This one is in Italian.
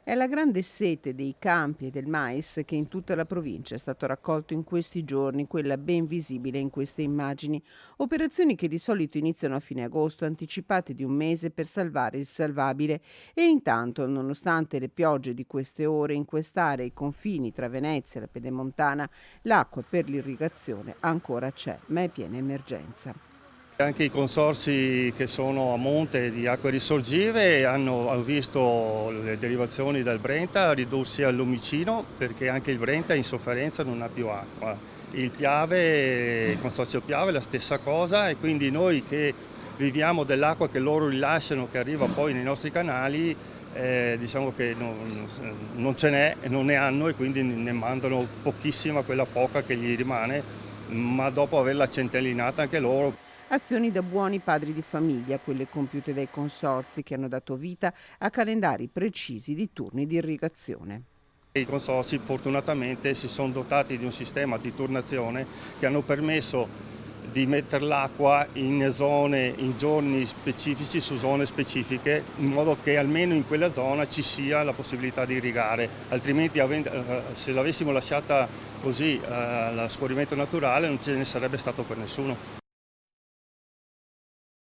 È la grande sete dei campi e del mais che in tutta la provincia è stato raccolto in questi giorni, quella ben visibile in queste immagini. Operazioni che di solito iniziano a fine agosto, anticipate di un mese per salvare il salvabile. E intanto, nonostante le piogge di queste ore, in quest'area, ai confini tra Venezia e la Pedemontana, l'acqua per l'irrigazione ancora c'è, ma è piena emergenza. Anche i consorzi che sono a monte di acque risorgive hanno visto le derivazioni dal Brenta ridursi al lumicino perché anche il Brenta è in sofferenza, non ha più acqua. Il Piave, il consorzio Piave è la stessa cosa e quindi noi che viviamo dell'acqua che loro rilasciano, che arriva poi nei nostri canali, diciamo che non ce n'è, non ne hanno e quindi ne mandano pochissima, quella poca che gli rimane, ma dopo averla centellinata anche loro. Azioni da buoni padri di famiglia, quelle compiute dai consorzi che hanno dato vita a calendari precisi di turni di irrigazione. I consorzi fortunatamente si sono dotati di un sistema di turnazione che hanno permesso di mettere l'acqua in zone, in giorni specifici, su zone specifiche, in modo che almeno in quella zona ci sia la possibilità di irrigare, altrimenti se l'avessimo lasciata così allo scorrimento naturale non ce ne sarebbe stato per nessuno.